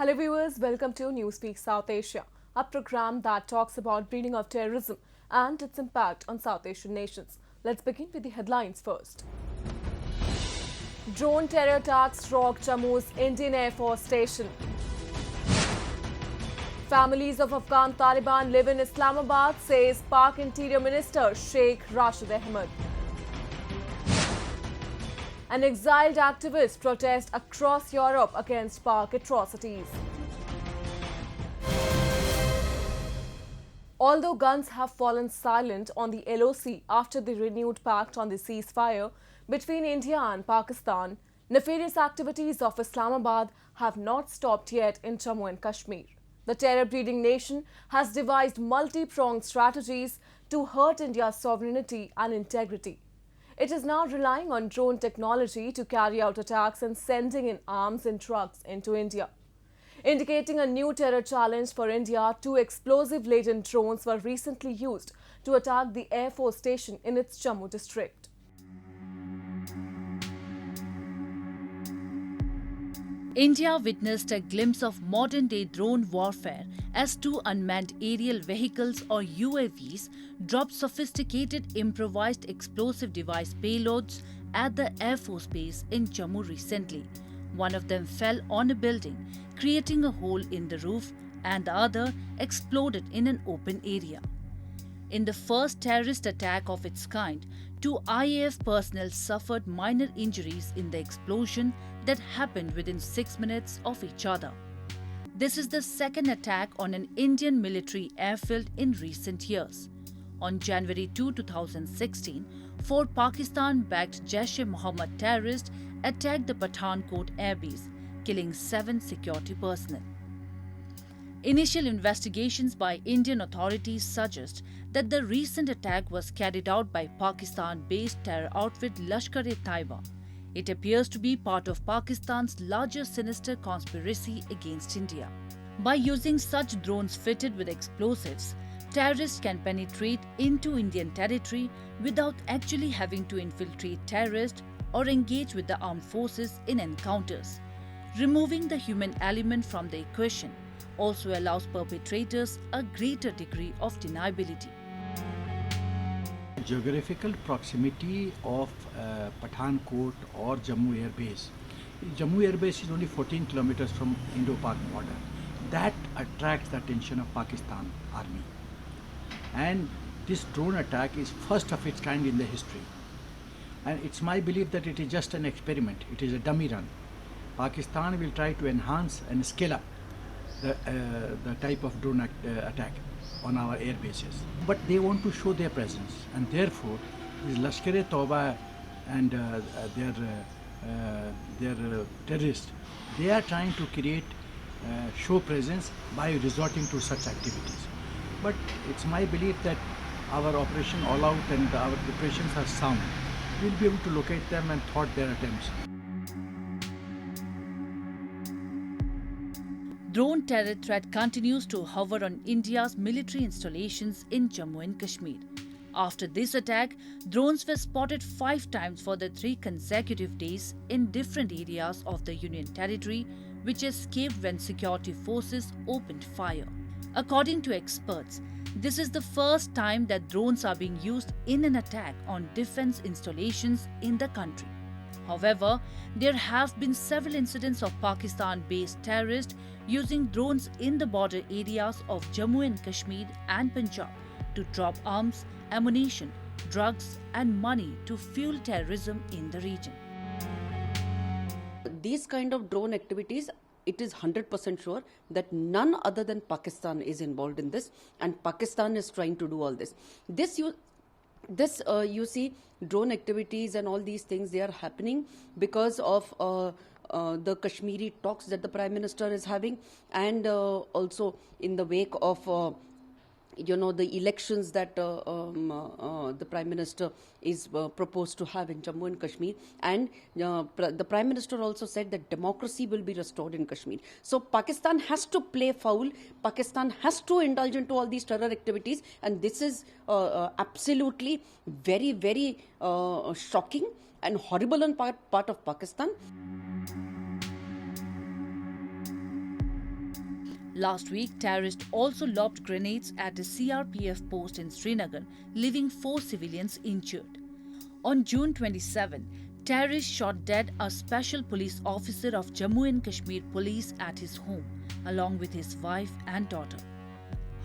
Hello viewers, welcome to Newspeak South Asia, a program that talks about breeding of terrorism and its impact on South Asian nations. Let's begin with the headlines first. Drone terror attacks rock Jammu's Indian Air Force station. Families of Afghan Taliban live in Islamabad, says Pak Interior Minister Sheikh Rashid Ahmed. An exiled activist protests across Europe against Pak atrocities. Although guns have fallen silent on the LOC after the renewed pact on the ceasefire between India and Pakistan, nefarious activities of Islamabad have not stopped yet in Jammu and Kashmir. The terror-breeding nation has devised multi-pronged strategies to hurt India's sovereignty and integrity. It is now relying on drone technology to carry out attacks and sending in arms and drugs into India. Indicating a new terror challenge for India, 2 explosive-laden drones were recently used to attack the Air Force station in its Jammu district. India witnessed a glimpse of modern-day drone warfare as 2 unmanned aerial vehicles or UAVs dropped sophisticated improvised explosive device payloads at the Air Force base in Jammu recently. One of them fell on a building, creating a hole in the roof, and the other exploded in an open area. In the first terrorist attack of its kind, 2 IAF personnel suffered minor injuries in the explosion that happened within 6 minutes of each other. This is the second attack on an Indian military airfield in recent years. On January 2, 2016, 4 Pakistan-backed Jaish-e-Mohammed terrorists attacked the Pathankot airbase, killing 7 security personnel. Initial investigations by Indian authorities suggest that the recent attack was carried out by Pakistan-based terror outfit Lashkar-e-Taiba. It appears to be part of Pakistan's larger sinister conspiracy against India. By using such drones fitted with explosives, terrorists can penetrate into Indian territory without actually having to infiltrate terrorists or engage with the armed forces in encounters. Removing the human element from the equation also allows perpetrators a greater degree of deniability. Geographical proximity of Pathankot or Jammu Air Base. Jammu Air Base is only 14 kilometers from Indo-Pak border. That attracts the attention of Pakistan Army. And this drone attack is first of its kind in the history. And it's my belief that it is just an experiment. It is a dummy run. Pakistan will try to enhance and scale up the type of drone attack on our air bases. But they want to show their presence, and therefore these Lashkar-e-Taiba and their terrorists, they are trying to create show presence by resorting to such activities. But it's my belief that our Operation All Out and our preparations are sound. We'll be able to locate them and thwart their attempts. Drone terror threat continues to hover on India's military installations in Jammu and Kashmir. After this attack, drones were spotted 5 times for the 3 consecutive days in different areas of the Union territory, which escaped when security forces opened fire. According to experts, this is the first time that drones are being used in an attack on defense installations in the country. However, there have been several incidents of Pakistan-based terrorists using drones in the border areas of Jammu and Kashmir and Punjab to drop arms, ammunition, drugs and money to fuel terrorism in the region. These kind of drone activities, it is 100% sure that none other than Pakistan is involved in this, and Pakistan is trying to do all this. You see, drone activities and all these things, they are happening because of the Kashmiri talks that the Prime Minister is having, and also in the wake of the elections that the Prime Minister is proposed to have in Jammu and Kashmir. And the Prime Minister also said that democracy will be restored in Kashmir. So Pakistan has to play foul. Pakistan has to indulge into all these terror activities. And this is absolutely very, very shocking and horrible on part of Pakistan. Last week, terrorists also lobbed grenades at a CRPF post in Srinagar, leaving 4 civilians injured. On June 27, terrorists shot dead a special police officer of Jammu and Kashmir Police at his home, along with his wife and daughter.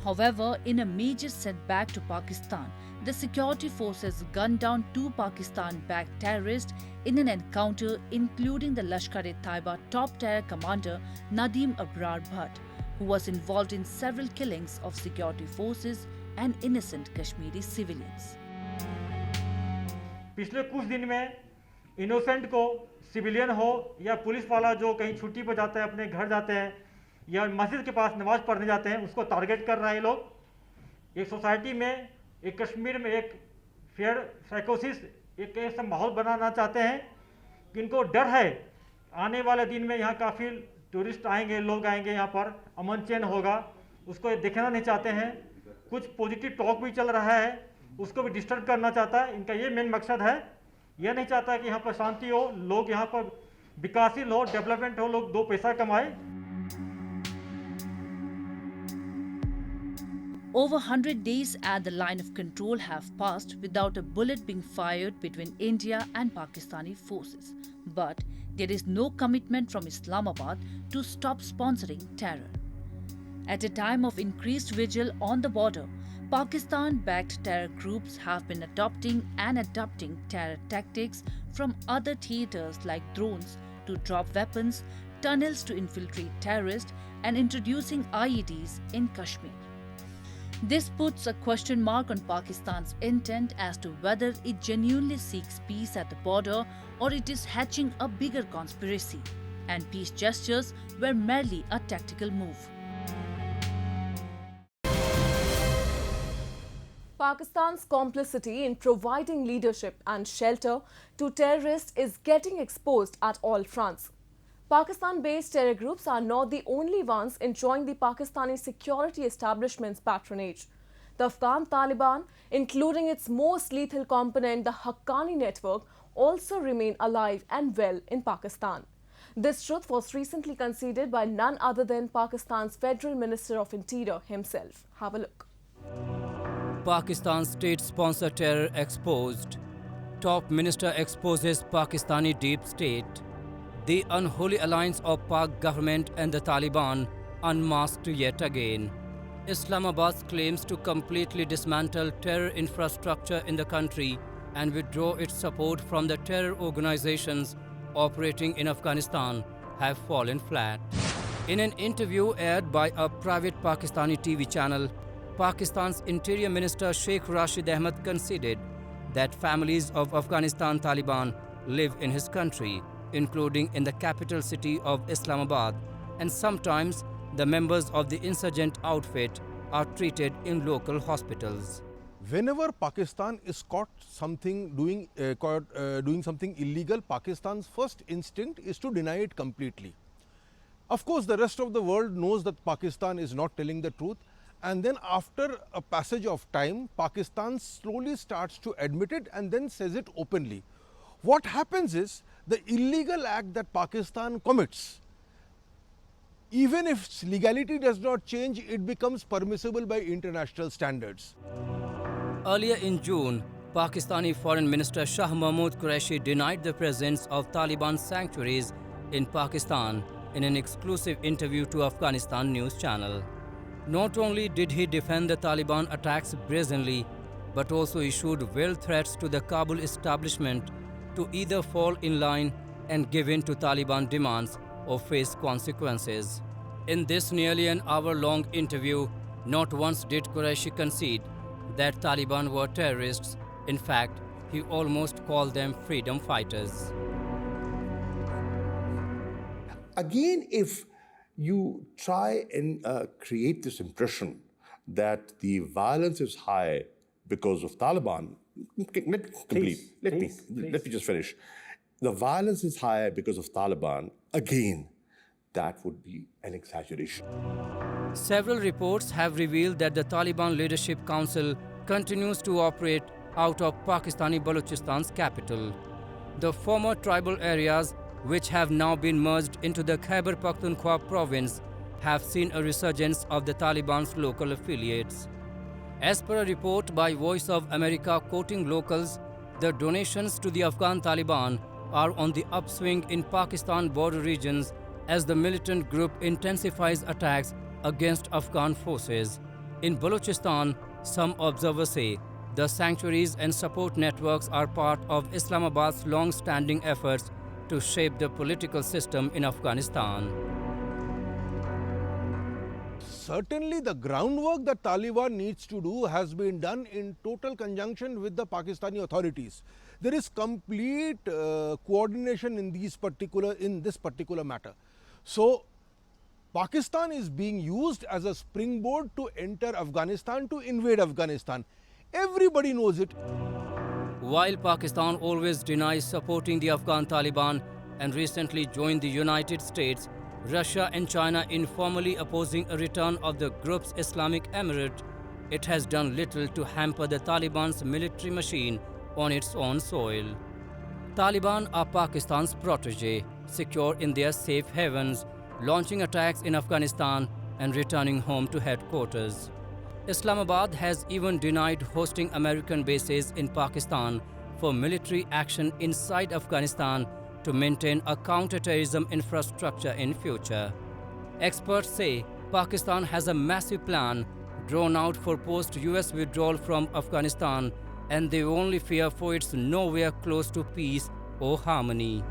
However, in a major setback to Pakistan, the security forces gunned down 2 Pakistan-backed terrorists in an encounter, including the Lashkar-e-Taiba top terror commander Nadeem Abrar Bhatt, who was involved in several killings of security forces and innocent Kashmiri civilians. पिछले कुछ दिन में innocent को, civilian हो या police वाला जो कहीं छुट्टी पर जाता है, अपने घर जाते हैं या मस्जिद के पास नमाज पढ़ने जाते हैं, उसको टारगेट कर रहे हैं लोग। एक सोसाइटी में, एक कश्मीर में एक फेयर साइकोसिस, एक ऐसा माहौल बनाना चाहते हैं कि इनको डर है आने वाले दिन में यहाँ काफ़ी टूरिस्ट आएंगे, लोग आएंगे, यहाँ पर अमन चैन होगा, उसको देखना नहीं चाहते हैं। कुछ पॉजिटिव टॉक भी चल रहा है, उसको भी डिस्टर्ब करना चाहता है। इनका ये मेन मकसद है, यह नहीं चाहता कि यहाँ पर शांति हो, लोग यहाँ पर विकासशील हो, डेवलपमेंट हो, लोग 2 पैसा कमाए। Over 100 days at the line of control have passed without a bullet being fired between India and Pakistani forces. But there is no commitment from Islamabad to stop sponsoring terror. At a time of increased vigil on the border, Pakistan-backed terror groups have been adopting terror tactics from other theatres like drones to drop weapons, tunnels to infiltrate terrorists, and introducing IEDs in Kashmir. This puts a question mark on Pakistan's intent as to whether it genuinely seeks peace at the border or it is hatching a bigger conspiracy, and peace gestures were merely a tactical move. Pakistan's complicity in providing leadership and shelter to terrorists is getting exposed at all fronts. Pakistan-based terror groups are not the only ones enjoying the Pakistani security establishment's patronage. The Afghan Taliban, including its most lethal component, the Haqqani network, also remain alive and well in Pakistan. This truth was recently conceded by none other than Pakistan's Federal Minister of Interior himself. Have a look. Pakistan state-sponsored terror exposed. Top minister exposes Pakistani deep state. The unholy alliance of Pak government and the Taliban unmasked yet again. Islamabad claims to completely dismantle terror infrastructure in the country and withdraw its support from the terror organizations operating in Afghanistan have fallen flat. In an interview aired by a private Pakistani TV channel, Pakistan's Interior Minister Sheikh Rashid Ahmad conceded that families of Afghanistan Taliban live in his country, including in the capital city of Islamabad, and sometimes the members of the insurgent outfit are treated in local hospitals. Whenever Pakistan is caught doing something illegal, Pakistan's first instinct is to deny it completely. Of course, the rest of the world knows that Pakistan is not telling the truth, and then after a passage of time, Pakistan slowly starts to admit it and then says it openly. What happens is, the illegal act that Pakistan commits, even if legality does not change, it becomes permissible by international standards. Earlier in June, Pakistani Foreign Minister Shah Mahmood Qureshi denied the presence of Taliban sanctuaries in Pakistan in an exclusive interview to Afghanistan news channel. Not only did he defend the Taliban attacks brazenly, but also issued veiled threats to the Kabul establishment to either fall in line and give in to Taliban demands or face consequences. In this nearly an hour-long interview, not once did Qureshi concede that Taliban were terrorists. In fact, he almost called them freedom fighters. Again, if you try and create this impression that the violence is high because of Taliban, let me just finish. The violence is high because of Taliban. Again, that would be an exaggeration. Several reports have revealed that the Taliban Leadership Council continues to operate out of Pakistani Balochistan's capital. The former tribal areas, which have now been merged into the Khyber Pakhtunkhwa province, have seen a resurgence of the Taliban's local affiliates. As per a report by Voice of America quoting locals, the donations to the Afghan Taliban are on the upswing in Pakistan border regions as the militant group intensifies attacks against Afghan forces. In Balochistan, some observers say the sanctuaries and support networks are part of Islamabad's long-standing efforts to shape the political system in Afghanistan. Certainly the groundwork that Taliban needs to do has been done in total conjunction with the Pakistani authorities. There is complete coordination in this particular matter. So Pakistan is being used as a springboard to enter Afghanistan, to invade Afghanistan. Everybody knows it. While Pakistan always denies supporting the Afghan Taliban and recently joined the United States, Russia and China informally opposing a return of the group's Islamic Emirate, it has done little to hamper the Taliban's military machine on its own soil. Taliban are Pakistan's protege, secure in their safe havens, launching attacks in Afghanistan and returning home to headquarters. Islamabad has even denied hosting American bases in Pakistan for military action inside Afghanistan to maintain a counter-terrorism infrastructure in future. Experts say Pakistan has a massive plan drawn out for post-US withdrawal from Afghanistan, and they only fear for its nowhere close to peace or harmony.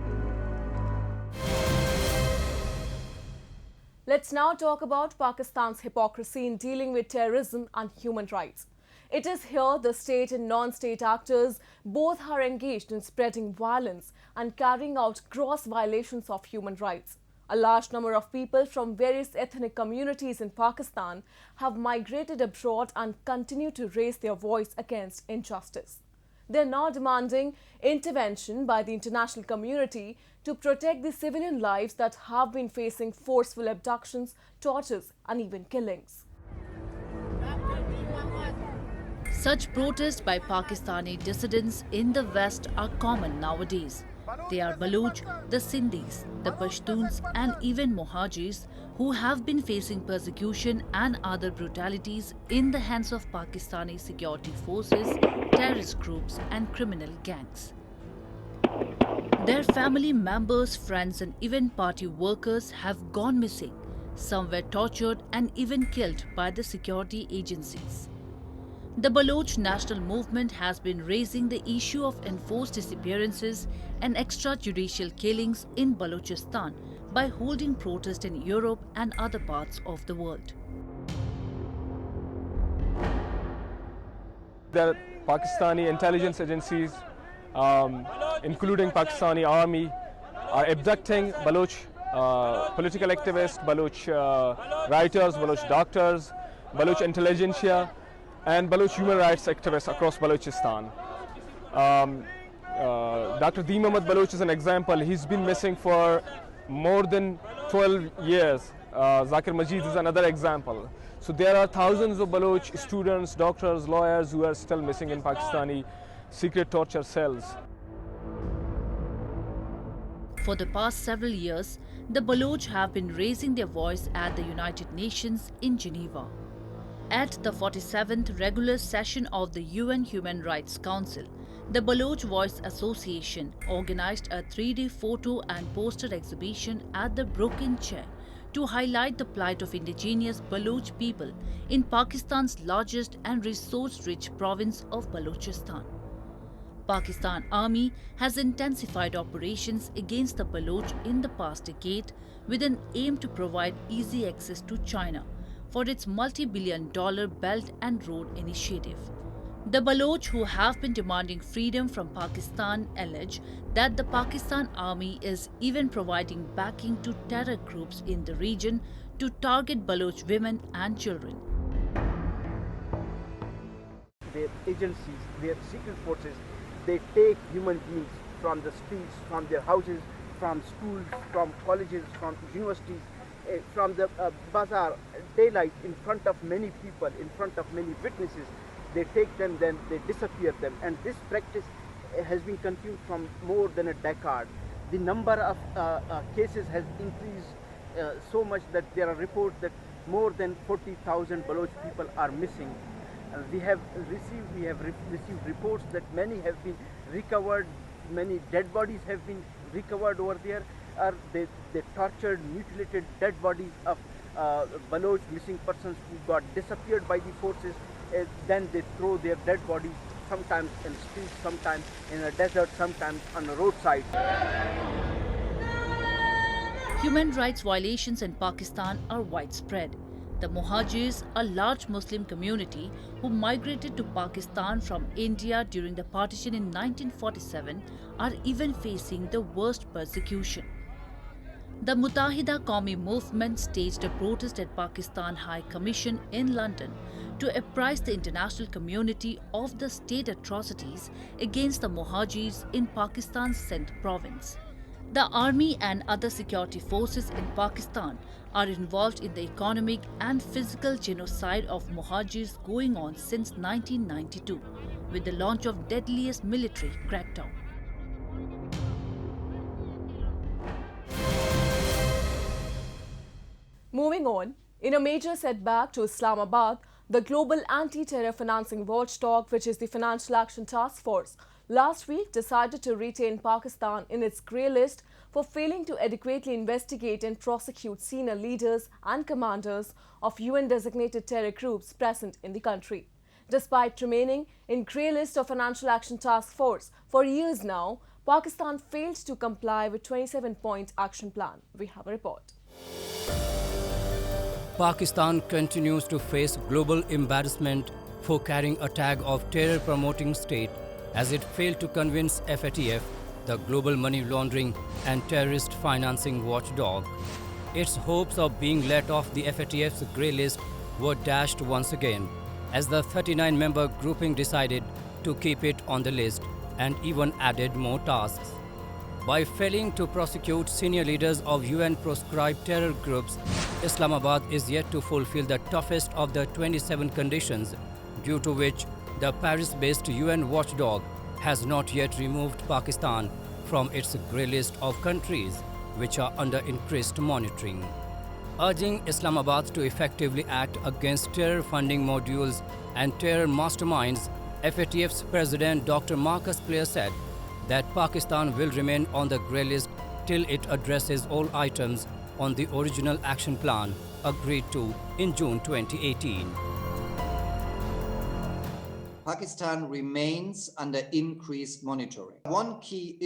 Let's now talk about Pakistan's hypocrisy in dealing with terrorism and human rights. It is here the state and non-state actors both are engaged in spreading violence and carrying out gross violations of human rights. A large number of people from various ethnic communities in Pakistan have migrated abroad and continue to raise their voice against injustice. They are now demanding intervention by the international community to protect the civilian lives that have been facing forceful abductions, tortures, and even killings. Such protests by Pakistani dissidents in the West are common nowadays. They are Baloch, the Sindhis, the Pashtuns and even Mohajirs who have been facing persecution and other brutalities in the hands of Pakistani security forces, terrorist groups and criminal gangs. Their family members, friends and even party workers have gone missing. Some were tortured and even killed by the security agencies. The Baloch National Movement has been raising the issue of enforced disappearances and extrajudicial killings in Balochistan by holding protests in Europe and other parts of the world. There are Pakistani intelligence agencies, including Pakistani army, are abducting Baloch political activists, Baloch writers, Baloch doctors, Baloch intelligentsia, and Baloch human rights activists across Balochistan. Dr. Deem Ahmad Baloch is an example. He's been missing for more than 12 years. Zakir Majid is another example. So there are thousands of Baloch students, doctors, lawyers who are still missing in Pakistani secret torture cells. For the past several years, the Baloch have been raising their voice at the United Nations in Geneva. At the 47th regular session of the UN Human Rights Council, the Baloch Voice Association organized a 3-day photo and poster exhibition at the Broken Chair to highlight the plight of indigenous Baloch people in Pakistan's largest and resource-rich province of Balochistan. Pakistan Army has intensified operations against the Baloch in the past decade with an aim to provide easy access to China for its multi-billion-dollar Belt and Road Initiative. The Baloch, who have been demanding freedom from Pakistan, allege that the Pakistan Army is even providing backing to terror groups in the region to target Baloch women and children. Their agencies, their secret forces, they take human beings from the streets, from their houses, from schools, from colleges, from universities, from the bazaar, daylight, in front of many people, in front of many witnesses. They take them, then they disappear them. And this practice has been continued from more than a decade. The number of cases has increased so much that there are reports that more than 40,000 Baloch people are missing. We have received reports that many have been recovered, many dead bodies have been recovered over there. They tortured, mutilated dead bodies of Baloch missing persons who got disappeared by the forces. Then they throw their dead bodies sometimes in streets, sometimes in a desert, sometimes on a roadside. Human rights violations in Pakistan are widespread. The Muhajirs, a large Muslim community who migrated to Pakistan from India during the partition in 1947, are even facing the worst persecution. The Muttahida Qawmi movement staged a protest at Pakistan High Commission in London to apprise the international community of the state atrocities against the Muhajirs in Pakistan's Sindh province. The army and other security forces in Pakistan are involved in the economic and physical genocide of Muhajirs going on since 1992, with the launch of deadliest military crackdown. Moving on, in a major setback to Islamabad, the global anti-terror financing watchdog, which is the Financial Action Task Force, last week decided to retain Pakistan in its grey list for failing to adequately investigate and prosecute senior leaders and commanders of UN-designated terror groups present in the country. Despite remaining in grey list of Financial Action Task Force for years now, Pakistan failed to comply with 27-point action plan. We have a report. Pakistan continues to face global embarrassment for carrying a tag of terror-promoting state as it failed to convince FATF, the global money laundering and terrorist financing watchdog. Its hopes of being let off the FATF's grey list were dashed once again, as the 39-member grouping decided to keep it on the list and even added more tasks. By failing to prosecute senior leaders of UN-proscribed terror groups, Islamabad is yet to fulfill the toughest of the 27 conditions, due to which the Paris-based UN watchdog has not yet removed Pakistan from its grey list of countries which are under increased monitoring. Urging Islamabad to effectively act against terror funding modules and terror masterminds, FATF's President Dr. Marcus Blair said that Pakistan will remain on the grey list till it addresses all items on the original action plan agreed to in June 2018. Pakistan remains under increased monitoring. One key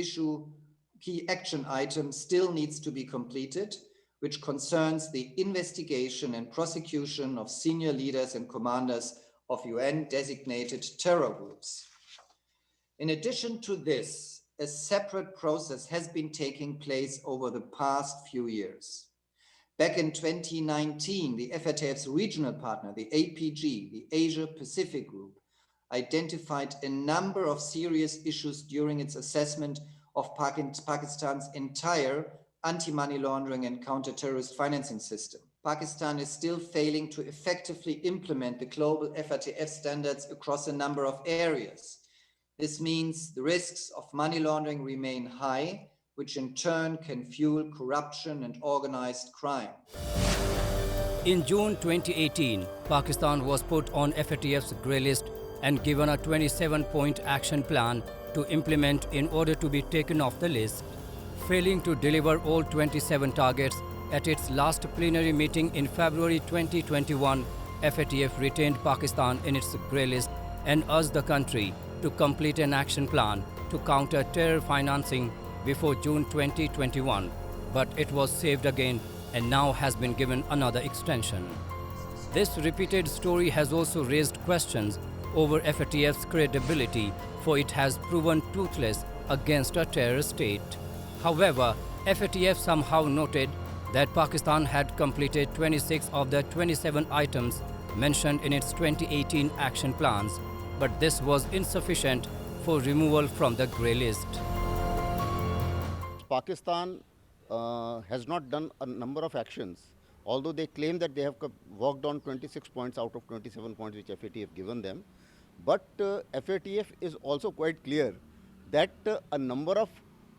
action item still needs to be completed, which concerns the investigation and prosecution of senior leaders and commanders of UN-designated terror groups. In addition to this, a separate process has been taking place over the past few years. Back in 2019, the FATF's regional partner, the APG, the Asia Pacific Group, identified a number of serious issues during its assessment of Pakistan's entire anti-money laundering and counter-terrorist financing system. Pakistan is still failing to effectively implement the global FATF standards across a number of areas. This means the risks of money laundering remain high, which in turn can fuel corruption and organized crime. In June 2018, Pakistan was put on FATF's grey list and given a 27-point action plan to implement in order to be taken off the list. Failing to deliver all 27 targets at its last plenary meeting in February 2021, FATF retained Pakistan in its grey list and urged the country to complete an action plan to counter terror financing before June 2021, but it was saved again and now has been given another extension. This repeated story has also raised questions over FATF's credibility, for it has proven toothless against a terror state. However, FATF somehow noted that Pakistan had completed 26 of the 27 items mentioned in its 2018 action plans, but this was insufficient for removal from the grey list. Pakistan has not done a number of actions, although they claim that they have worked on 26 points out of 27 points which FATF given them. But FATF is also quite clear that a number of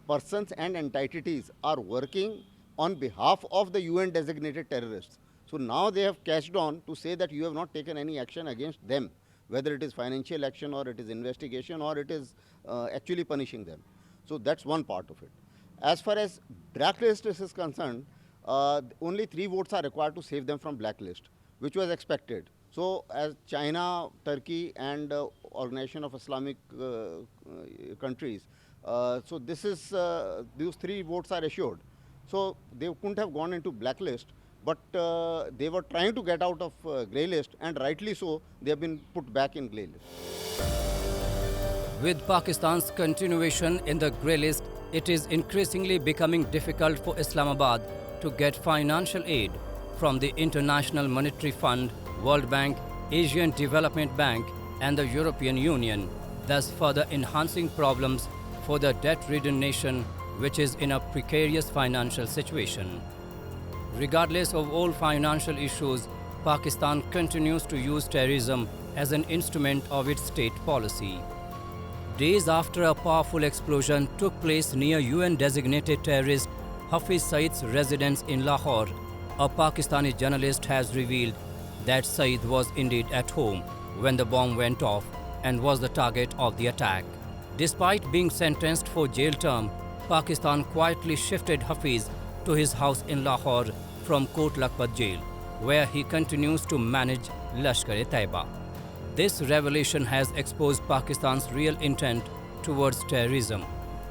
persons and entities are working on behalf of the UN designated terrorists. So now they have catched on to say that you have not taken any action against them, whether it is financial action or it is investigation or it is actually punishing them. So that's one part of it. As far as blacklist is concerned, only 3 votes are required to save them from blacklist, which was expected. So as China, Turkey and Organization of Islamic countries, so this is, these 3 votes are assured. So they couldn't have gone into blacklist, but they were trying to get out of grey list, and rightly so, they have been put back in grey list. With Pakistan's continuation in the grey list, it is increasingly becoming difficult for Islamabad to get financial aid from the International Monetary Fund, World Bank, Asian Development Bank and the European Union, thus further enhancing problems for the debt-ridden nation which is in a precarious financial situation. Regardless of all financial issues, Pakistan continues to use terrorism as an instrument of its state policy. Days after a powerful explosion took place near UN-designated terrorist Hafiz Saeed's residence in Lahore, a Pakistani journalist has revealed that Saeed was indeed at home when the bomb went off and was the target of the attack. Despite being sentenced for jail term, Pakistan quietly shifted Hafiz to his house in Lahore from Kot Lakhpat jail, where he continues to manage Lashkar-e-Taiba. This revelation has exposed Pakistan's real intent towards terrorism.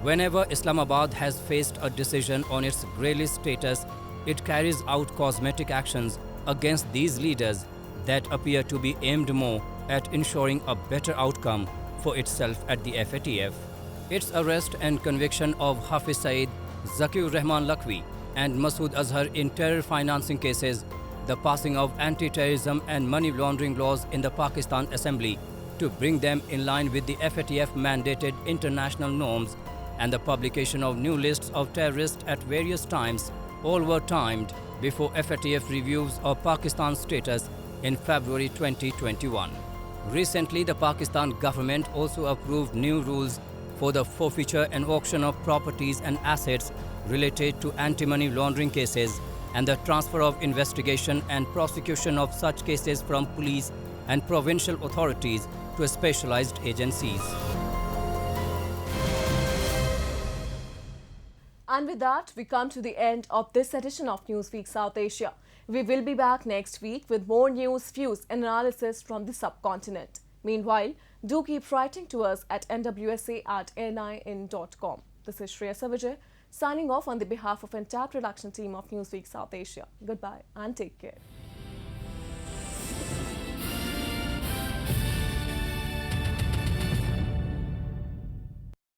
Whenever Islamabad has faced a decision on its grey list status, it carries out cosmetic actions against these leaders that appear to be aimed more at ensuring a better outcome for itself at the FATF. Its arrest and conviction of Hafiz Saeed, Zakiur Rahman Lakhvi and Masood Azhar in terror financing cases, the passing of anti-terrorism and money laundering laws in the Pakistan Assembly to bring them in line with the FATF-mandated international norms, and the publication of new lists of terrorists at various times, all were timed before FATF reviews of Pakistan's status in February 2021. Recently, the Pakistan government also approved new rules for the forfeiture and auction of properties and assets related to anti-money laundering cases and the transfer of investigation and prosecution of such cases from police and provincial authorities to specialized agencies. And with that, we come to the end of this edition of Newsweek South Asia. We will be back next week with more news, views and analysis from the subcontinent. Meanwhile, do keep writing to us at nwsa@nin.com. This is Shreya Savajay signing off on the behalf of entire production team of Newsweek South Asia. Goodbye and take care.